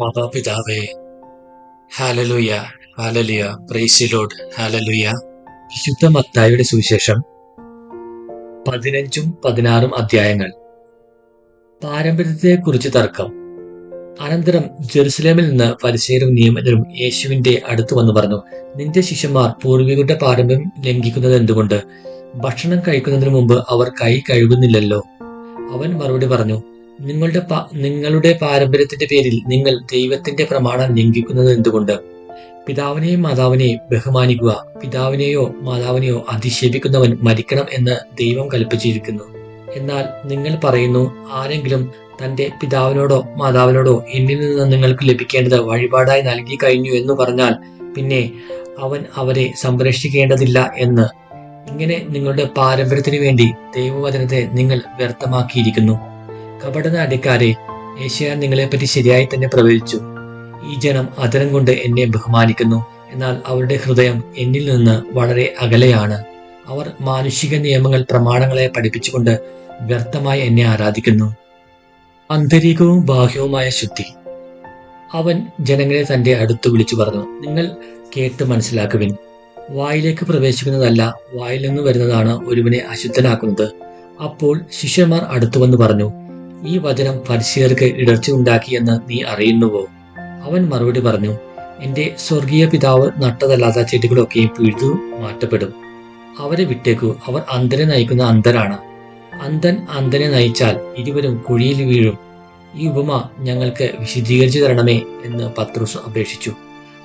മാതാപിതാവേ, hallelujah, hallelujah, praise the lord, hallelujah. വിശുദ്ധ മത്തായിയുടെ സുവിശേഷം 15-16 അധ്യായങ്ങൾ. പാരമ്പര്യത്തെക്കുറിച്ച് തർക്കം. അനന്തരം ജെറുസലേമിൽ നിന്ന് ഫരിസേയരും നിയമജ്ഞരും യേശുവിന്റെ അടുത്ത് വന്നു പറഞ്ഞു, നിന്റെ ശിഷ്യന്മാർ പൂർവികരുടെ പാരമ്പര്യം ലംഘിക്കുന്നത് എന്തുകൊണ്ട്? ഭക്ഷണം കഴിക്കുന്നതിന് മുമ്പ് അവർ കൈ കഴുകുന്നില്ലല്ലോ. അവൻ മറുപടി പറഞ്ഞു, നിങ്ങളുടെ പാരമ്പര്യത്തിന്റെ പേരിൽ നിങ്ങൾ ദൈവത്തിന്റെ പ്രമാണം ലംഘിക്കുന്നത് എന്തുകൊണ്ട്? പിതാവിനെയും മാതാവിനെയും ബഹുമാനിക്കുക, പിതാവിനെയോ മാതാവിനെയോ അധിക്ഷേപിക്കുന്നവൻ മരിക്കണം എന്ന് ദൈവം കൽപ്പിച്ചിരിക്കുന്നു. എന്നാൽ നിങ്ങൾ പറയുന്നു, ആരെങ്കിലും തന്റെ പിതാവിനോടോ മാതാവിനോടോ എന്നിൽ നിന്ന് നിങ്ങൾക്ക് ലഭിക്കേണ്ടത് വഴിപാടായി നൽകി കഴിഞ്ഞു എന്ന് പറഞ്ഞാൽ പിന്നെ അവൻ അവരെ സംരക്ഷിക്കേണ്ടതില്ല എന്ന്. ഇങ്ങനെ നിങ്ങളുടെ പാരമ്പര്യത്തിനു വേണ്ടി ദൈവവചനത്തെ നിങ്ങൾ വ്യർത്ഥമാക്കിയിരിക്കുന്നു. കപടനാട്യക്കാരെ, യേശയ്യ നിങ്ങളെപ്പറ്റി ശരിയായി തന്നെ പ്രവചിച്ചു. ഈ ജനം അധരം കൊണ്ട് എന്നെ ബഹുമാനിക്കുന്നു, എന്നാൽ അവരുടെ ഹൃദയം എന്നിൽ നിന്ന് വളരെ അകലെയാണ്. അവർ മാനുഷിക നിയമങ്ങൾ പ്രമാണങ്ങളെ പഠിപ്പിച്ചുകൊണ്ട് വ്യർത്ഥമായി എന്നെ ആരാധിക്കുന്നു. ആന്തരികവും ബാഹ്യവുമായ ശുദ്ധി. അവൻ ജനങ്ങളെ തന്റെ അടുത്ത് വിളിച്ചു പറഞ്ഞു, നിങ്ങൾ കേട്ട് മനസ്സിലാക്കുവിൻ. വായിലേക്ക് പ്രവേശിക്കുന്നതല്ല, വായിൽ നിന്ന് വരുന്നതാണ് ഒരുവനെ അശുദ്ധനാക്കുന്നത്. അപ്പോൾ ശിഷ്യന്മാർ അടുത്തുവന്ന് പറഞ്ഞു, ഈ വചനം ഫരിസേയർക്ക് ഇടർച്ച ഉണ്ടാക്കിയെന്ന് നീ അറിയുന്നുവോ? അവൻ മറുപടി പറഞ്ഞു, എന്റെ സ്വർഗീയ പിതാവ് നട്ടതല്ലാത്ത ചെടികളൊക്കെയും പിഴുതു മാറ്റപ്പെടും. അവരെ വിട്ടേക്കൂ, അവർ അന്ധനെ നയിക്കുന്ന അന്ധരാണ്. അന്ധൻ അന്ധനെ നയിച്ചാൽ ഇരുവരും കുഴിയിൽ വീഴും. ഈ ഉപമ ഞങ്ങൾക്ക് വിശദീകരിച്ചു തരണമേ എന്ന് പത്രോസ് അപേക്ഷിച്ചു.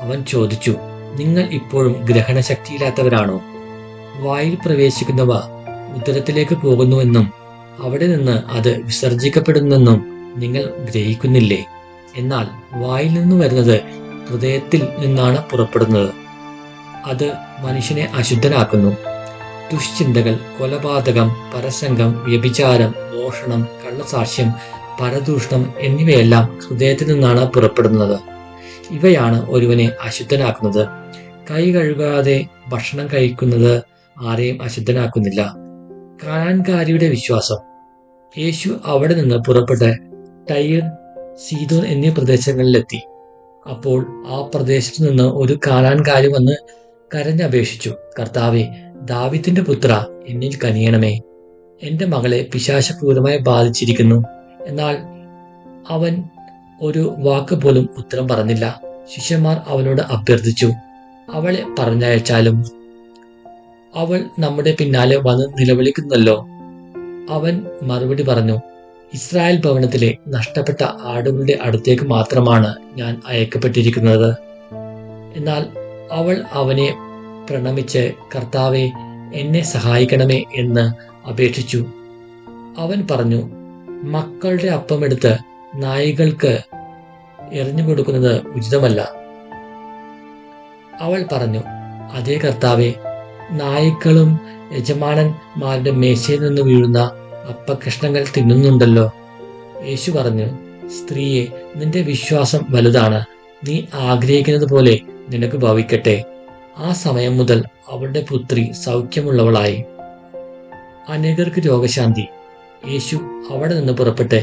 അവൻ ചോദിച്ചു, നിങ്ങൾ ഇപ്പോഴും ഗ്രഹണശക്തിയില്ലാത്തവരാണോ? വായിൽ പ്രവേശിക്കുന്നവ ഉദരത്തിലേക്ക് പോകുന്നുവെന്നും അവിടെ നിന്ന് അത് വിസർജിക്കപ്പെടുന്നെന്നും നിങ്ങൾ ഗ്രഹിക്കുന്നില്ലേ? എന്നാൽ വായിൽ നിന്ന് വരുന്നത് ഹൃദയത്തിൽ നിന്നാണ് പുറപ്പെടുന്നത്. അത് മനുഷ്യനെ അശുദ്ധനാക്കുന്നു. ദുശ്ചിന്തകൾ, കൊലപാതകം, പരസംഗം, വ്യഭിചാരം, മോഷണം, കള്ളസാക്ഷ്യം, പരദൂഷണം എന്നിവയെല്ലാം ഹൃദയത്തിൽ നിന്നാണ് പുറപ്പെടുന്നത്. ഇവയാണ് ഒരുവനെ അശുദ്ധനാക്കുന്നത്. കൈ കഴുകാതെ ഭക്ഷണം കഴിക്കുന്നത് ആരെയും അശുദ്ധനാക്കുന്നില്ല. കാനാൻകാരിയുടെ വിശ്വാസം. യേശു അവിടെ നിന്ന് പുറപ്പെട്ട് ടൈർ, സീദോൻ എന്നീ പ്രദേശങ്ങളിലെത്തി. അപ്പോൾ ആ പ്രദേശത്തു നിന്ന് ഒരു കാനാൻകാരി വന്ന് കരഞ്ഞപേക്ഷിച്ചു, കർത്താവേ, ദാവീദിന്റെ പുത്ര, എന്നിൽ കനിയണമേ. എന്റെ മകളെ പിശാച് ക്രൂരമായി ബാധിച്ചിരിക്കുന്നു. എന്നാൽ അവൻ ഒരു വാക്ക് പോലും ഉത്തരം പറഞ്ഞില്ല. ശിഷ്യന്മാർ അവനോട് അഭ്യർത്ഥിച്ചു, അവളെ പറഞ്ഞയച്ചാലും. അവൾ നമ്മുടെ പിന്നാലെ വന്ന് നിലവിളിക്കുന്നല്ലോ. അവൻ മറുപടി പറഞ്ഞു, ഇസ്രായേൽ ഭവനത്തിലെ നഷ്ടപ്പെട്ട ആടുകളുടെ അടുത്തേക്ക് മാത്രമാണ് ഞാൻ അയക്കപ്പെട്ടിരിക്കുന്നത്. എന്നാൽ അവൾ അവനെ പ്രണമിച്ച്, കർത്താവെ, എന്നെ സഹായിക്കണമേ എന്ന് അപേക്ഷിച്ചു. അവൻ പറഞ്ഞു, മക്കളുടെ അപ്പമെടുത്ത് നായ്കൾക്ക് എറിഞ്ഞു കൊടുക്കുന്നത് ഉചിതമല്ല. അവൾ പറഞ്ഞു, അതേ കർത്താവെ, നായ്ക്കളും യജമാനന്മാരുടെ മേശയിൽ നിന്ന് വീഴുന്ന അപ്പകഷ്ണങ്ങൾ തിന്നുന്നുണ്ടല്ലോ. യേശു പറഞ്ഞു, സ്ത്രീയെ, നിന്റെ വിശ്വാസം വലുതാണ്. നീ ആഗ്രഹിക്കുന്നത് പോലെ നിനക്ക് ഭവിക്കട്ടെ. ആ സമയം മുതൽ അവളുടെ പുത്രി സൗഖ്യമുള്ളവളായി. അനേകർക്ക് രോഗശാന്തി. യേശു അവിടെ നിന്ന് പുറപ്പെട്ട്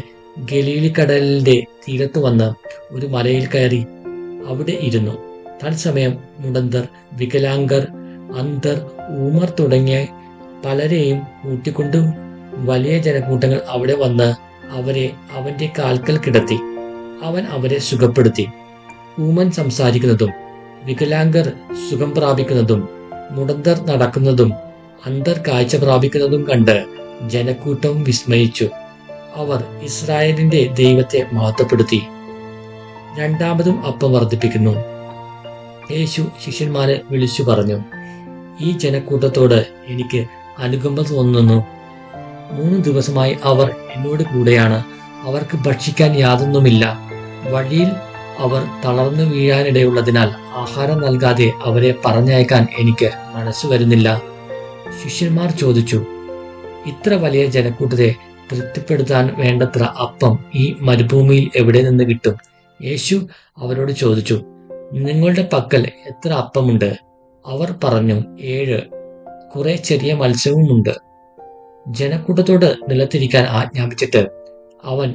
ഗലീലിക്കടലിന്റെ തീരത്ത് വന്ന് ഒരു മലയിൽ കയറി അവിടെ ഇരുന്നു. തത്സമയം മുടന്തർ, വികലാംഗർ, അന്ധർ, ഊമർ തുടങ്ങിയ പലരെയും കൂട്ടിക്കൊണ്ട് വലിയ ജനക്കൂട്ടങ്ങൾ അവിടെ വന്ന് അവരെ അവന്റെ കാൽക്കൽ കിടത്തി. അവൻ അവരെ സുഖപ്പെടുത്തി. ഊമൻ സംസാരിക്കുന്നതും വികലാംഗർ സുഖം പ്രാപിക്കുന്നതും മുടന്തർ നടക്കുന്നതും അന്ധർ കാഴ്ച പ്രാപിക്കുന്നതും കണ്ട് ജനക്കൂട്ടം വിസ്മയിച്ചു. അവർ ഇസ്രായേലിന്റെ ദൈവത്തെ മഹത്വപ്പെടുത്തി. രണ്ടാമതും അപ്പം വർദ്ധിപ്പിക്കുന്നു. യേശു ശിഷ്യന്മാരെ വിളിച്ചു പറഞ്ഞു, ഈ ജനക്കൂട്ടത്തോട് എനിക്ക് അനുകമ്പ തോന്നുന്നു. 3 ദിവസമായി അവർ എന്നോട് കൂടെയാണ്. അവർക്ക് ഭക്ഷിക്കാൻ യാതൊന്നുമില്ല. വഴിയിൽ അവർ തളർന്നു വീഴാനിടയുള്ളതിനാൽ ആഹാരം നൽകാതെ അവരെ പറഞ്ഞയക്കാൻ എനിക്ക് മനസ്സു വരുന്നില്ല. ശിഷ്യന്മാർ ചോദിച്ചു, ഇത്ര വലിയ ജനക്കൂട്ടത്തെ തൃപ്തിപ്പെടുത്താൻ വേണ്ടത്ര അപ്പം ഈ മരുഭൂമിയിൽ എവിടെ നിന്ന് കിട്ടും? യേശു അവരോട് ചോദിച്ചു, നിങ്ങളുടെ പക്കൽ എത്ര അപ്പമുണ്ട്? അവർ പറഞ്ഞു, 7. കുറെ ചെറിയ മത്സ്യവുമുണ്ട്. ജനക്കൂട്ടത്തോട് നിലത്തിരിക്കാൻ ആജ്ഞാപിച്ചിട്ട് അവൻ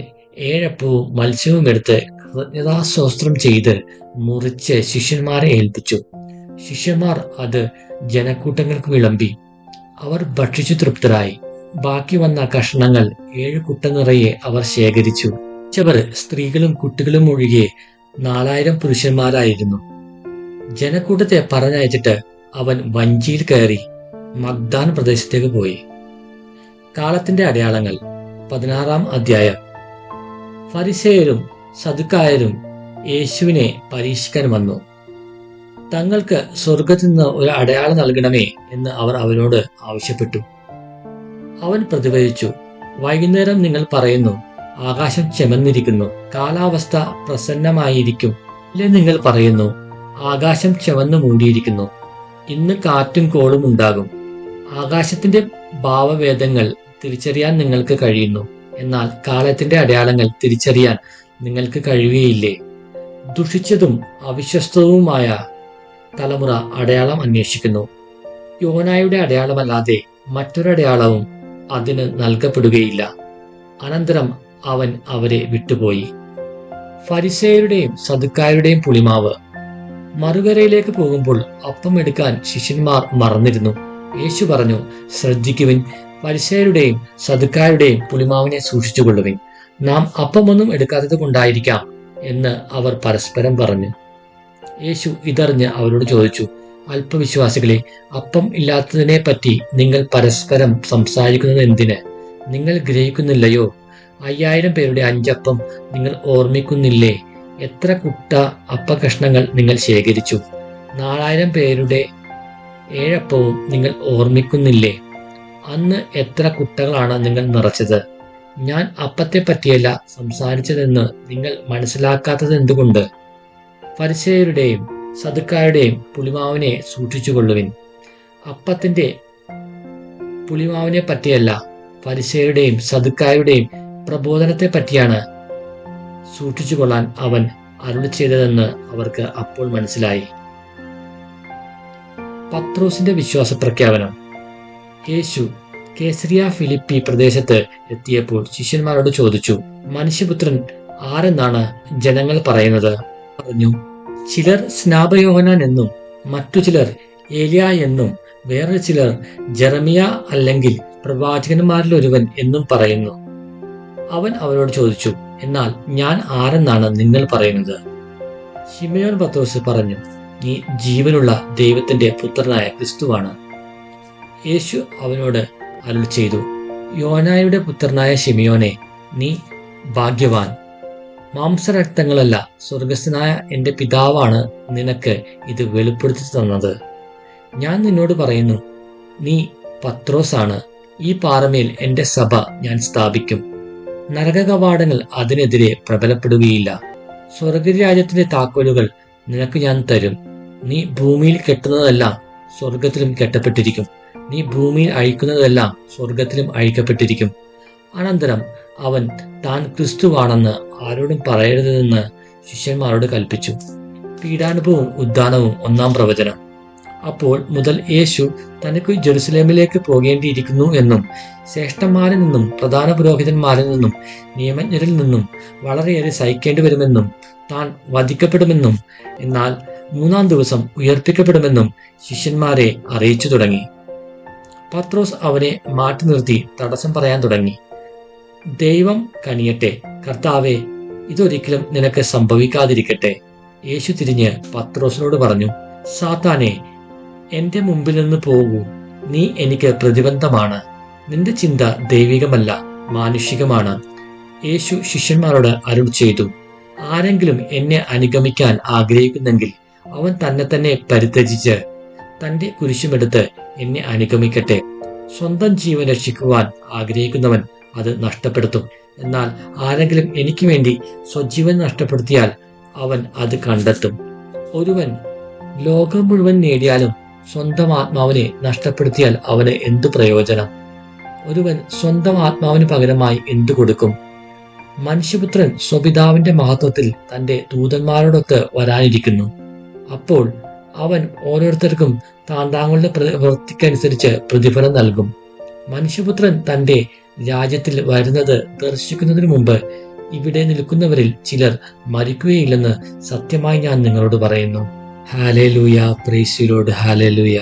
7 അപ്പവും മത്സ്യവും എടുത്ത് കൃതജ്ഞതാസ്തോത്രം ചെയ്ത് മുറിച്ച് ശിഷ്യന്മാരെ ഏൽപ്പിച്ചു. ശിഷ്യന്മാർ അത് ജനക്കൂട്ടങ്ങൾക്ക് വിളമ്പി. അവർ ഭക്ഷിച്ചു തൃപ്തരായി. ബാക്കി വന്ന കഷണങ്ങൾ 7 കുട്ട നിറയെ അവർ ശേഖരിച്ചു. സ്ത്രീകളും കുട്ടികളും ഒഴികെ 4000 പുരുഷന്മാരായിരുന്നു. ജനക്കൂട്ടത്തെ പറഞ്ഞയച്ചിട്ട് അവൻ വഞ്ചിയിൽ കയറി മഗ്ദാൻ പ്രദേശത്തേക്ക് പോയി. കാലത്തിന്റെ അടയാളങ്ങൾ 16-ാം അധ്യായം. ഫരിസേയരും സദുക്കായരും യേശുവിനെ പരീക്ഷിക്കാൻ വന്നു. തങ്ങൾക്ക് സ്വർഗത്തിൽ നിന്ന് ഒരു അടയാളം നൽകണമേ എന്ന് അവർ അവനോട് ആവശ്യപ്പെട്ടു. അവൻ പ്രതിവചിച്ചു, വൈകുന്നേരം നിങ്ങൾ പറയുന്നു, ആകാശം ചെമന്നിരിക്കുന്നു, കാലാവസ്ഥ പ്രസന്നമായിരിക്കും. അല്ലെ നിങ്ങൾ പറയുന്നു, ആകാശം ചെമന്നു മൂടിയിരിക്കുന്നു, ഇന്ന് കാറ്റും കോളും ഉണ്ടാകും. ആകാശത്തിന്റെ ഭാവവേദങ്ങൾ തിരിച്ചറിയാൻ നിങ്ങൾക്ക് കഴിയുന്നു, എന്നാൽ കാലത്തിന്റെ അടയാളങ്ങൾ തിരിച്ചറിയാൻ നിങ്ങൾക്ക് കഴിയുകയില്ലേ? ദുഷിച്ചതും അവിശ്വസ്തവുമായ തലമുറ അടയാളം അന്വേഷിക്കുന്നു. യോനായുടെ അടയാളമല്ലാതെ മറ്റൊരടയാളവും അതിന് നൽകപ്പെടുകയില്ല. അനന്തരം അവൻ അവരെ വിട്ടുപോയി. ഫരിസേയരുടെയും സദുക്കായരുടെയും പുളിമാവ്. മറുകരയിലേക്ക് പോകുമ്പോൾ അപ്പം എടുക്കാൻ ശിഷ്യന്മാർ മറന്നിരുന്നു. യേശു പറഞ്ഞു, ശ്രദ്ധിക്കുവിൻ, ഫരിസേയരുടെയും സദുക്കായരുടെയും പുളിമാവിനെ സൂക്ഷിച്ചുകൊള്ളുവിൻ. നാം അപ്പമൊന്നും എടുക്കാത്തത് കൊണ്ടായിരിക്കാം എന്ന് അവർ പരസ്പരം പറഞ്ഞു. യേശു ഇതറിഞ്ഞ് അവരോട് ചോദിച്ചു, അല്പവിശ്വാസികളെ, അപ്പം ഇല്ലാത്തതിനെ പറ്റി നിങ്ങൾ പരസ്പരം സംസാരിക്കുന്നത് എന്തിന്? നിങ്ങൾ ഗ്രഹിക്കുന്നില്ലയോ? 5000 പേരുടെ 5 അപ്പം നിങ്ങൾ ഓർമ്മിക്കുന്നില്ലേ? എത്ര കുട്ട അപ്പകഷ്ണങ്ങൾ നിങ്ങൾ ശേഖരിച്ചു? 4000 പേരുടെ 7 അപ്പവും നിങ്ങൾ ഓർമ്മിക്കുന്നില്ലേ? അന്ന് എത്ര കുട്ടകളാണ് നിങ്ങൾ നിറച്ചത്? ഞാൻ അപ്പത്തെ പറ്റിയല്ല സംസാരിച്ചതെന്ന് നിങ്ങൾ മനസ്സിലാക്കാത്തത് എന്തുകൊണ്ട്? ഫരിസേയരുടെയും സദുക്കാരുടെയും പുളിമാവിനെ സൂക്ഷിച്ചുകൊള്ളുവിൻ. അപ്പത്തിന്റെ പുളിമാവിനെ പറ്റിയല്ല, ഫരിസേയരുടെയും സദുക്കാരുടെയും പ്രബോധനത്തെ പറ്റിയാണ് സൂക്ഷിച്ചുകൊള്ളാൻ അവൻ അരുളി ചെയ്തതെന്ന് അവർക്ക് അപ്പോൾ മനസ്സിലായി. പത്രോസിന്റെ വിശ്വാസ പ്രഖ്യാപനം. യേശു കേസറിയ ഫിലിപ്പി പ്രദേശത്ത് എത്തിയപ്പോൾ ശിഷ്യന്മാരോട് ചോദിച്ചു, മനുഷ്യപുത്രൻ ആരെന്നാണ് ജനങ്ങൾ പറയുന്നത്? പറഞ്ഞു, ചിലർ സ്നാപയോഹന്നാൻ എന്നും മറ്റു ചിലർ ഏലിയ എന്നും വേറെ ചിലർ ജെറമിയ അല്ലെങ്കിൽ പ്രവാചകന്മാരിൽ ഒരുവൻ എന്നും പറയുന്നു. അവൻ അവരോട് ചോദിച്ചു, എന്നാൽ ഞാൻ ആരെന്നാണ് നിങ്ങൾ പറയുന്നത്? ശിമയോൻ പത്രോസ് പറഞ്ഞു, നീ ജീവനുള്ള ദൈവത്തിന്റെ പുത്രനായ ക്രിസ്തുവാണ്. യേശു അവനോട് അരുളി ചെയ്തു, യോനായുടെ പുത്രനായ ശിമയോനെ, നീ ഭാഗ്യവാൻ. മാംസരക്തങ്ങളല്ല, സ്വർഗസ്ഥനായ എന്റെ പിതാവാണ് നിനക്ക് ഇത് വെളിപ്പെടുത്തി തന്നത്. ഞാൻ നിന്നോട് പറയുന്നു, നീ പത്രോസാണ്. ഈ പാറമേൽ എന്റെ സഭ ഞാൻ സ്ഥാപിക്കും. നരകകവാടങ്ങൾ അതിനെതിരെ പ്രബലപ്പെടുകയില്ല. സ്വർഗരാജ്യത്തിന്റെ താക്കോലുകൾ നിനക്ക് ഞാൻ തരും. നീ ഭൂമിയിൽ കെട്ടുന്നതെല്ലാം സ്വർഗത്തിലും കെട്ടപ്പെട്ടിരിക്കും. നീ ഭൂമിയിൽ അഴിക്കുന്നതെല്ലാം സ്വർഗത്തിലും അഴിക്കപ്പെട്ടിരിക്കും. അനന്തരം അവൻ താൻ ക്രിസ്തുവാണെന്ന് ആരോടും പറയരുതെന്ന് ശിഷ്യന്മാരോട് കൽപ്പിച്ചു. പീഡാനുഭവവും ഉദ്ധാനവും 1-ാം പ്രവചനം. അപ്പോൾ മുതൽ യേശു തനിക്ക് ജെറുസലേമിലേക്ക് പോകേണ്ടിയിരിക്കുന്നു എന്നും ശ്രേഷ്ഠന്മാരിൽ നിന്നും പ്രധാന പുരോഹിതന്മാരിൽ നിന്നും നിയമജ്ഞരിൽ നിന്നും വളരെയേറെ സഹിക്കേണ്ടി വരുമെന്നും താൻ വധിക്കപ്പെടുമെന്നും എന്നാൽ 3-ാം ദിവസം ഉയർപ്പിക്കപ്പെടുമെന്നും ശിഷ്യന്മാരെ അറിയിച്ചു തുടങ്ങി. പത്രോസ് അവനെ മാറ്റി നിർത്തി തടസ്സം പറയാൻ തുടങ്ങി. ദൈവം കനിയട്ടെ, കർത്താവേ, ഇതൊരിക്കലും നിനക്ക് സംഭവിക്കാതിരിക്കട്ടെ. യേശു തിരിഞ്ഞ് പത്രോസിനോട് പറഞ്ഞു, സാത്താനെ, എന്റെ മുമ്പിൽ നിന്ന് പോകൂ. നീ എനിക്ക് പ്രതിബന്ധമാണ്. നിന്റെ ചിന്ത ദൈവികമല്ല, മാനുഷികമാണ്. യേശു ശിഷ്യന്മാരോട് അരുളി ചെയ്തു, ആരെങ്കിലും എന്നെ അനുഗമിക്കാൻ ആഗ്രഹിക്കുന്നെങ്കിൽ അവൻ തന്നെ പരിത്യജിച്ച് തന്റെ കുരിശുമെടുത്ത് എന്നെ അനുഗമിക്കട്ടെ. സ്വന്തം ജീവൻ രക്ഷിക്കുവാൻ ആഗ്രഹിക്കുന്നവൻ അത് നഷ്ടപ്പെടുത്തും. എന്നാൽ ആരെങ്കിലും എനിക്ക് വേണ്ടി സ്വജീവൻ നഷ്ടപ്പെടുത്തിയാൽ അവൻ അത് കണ്ടെത്തും. ഒരുവൻ ലോകം മുഴുവൻ നേടിയാലും സ്വന്തം ആത്മാവിനെ നഷ്ടപ്പെടുത്തിയാൽ അവന് എന്തു പ്രയോജനം? ഒരുവൻ സ്വന്തം ആത്മാവിന് പകരമായി എന്തു കൊടുക്കും? മനുഷ്യപുത്രൻ സ്വപിതാവിന്റെ മഹത്വത്തിൽ തന്റെ ദൂതന്മാരോടൊത്ത് വരാനിരിക്കുന്നു. അപ്പോൾ അവൻ ഓരോരുത്തർക്കും താങ്കളുടെ പ്രവൃത്തിക്കനുസരിച്ച് പ്രതിഫലം നൽകും. മനുഷ്യപുത്രൻ തന്റെ രാജ്യത്തിൽ വരുന്നത് ദർശിക്കുന്നതിന് മുമ്പ് ഇവിടെ നിൽക്കുന്നവരിൽ ചിലർ മരിക്കുകയില്ലെന്ന് സത്യമായി ഞാൻ നിങ്ങളോട് പറയുന്നു. Hallelujah, price the Lord, hallelujah.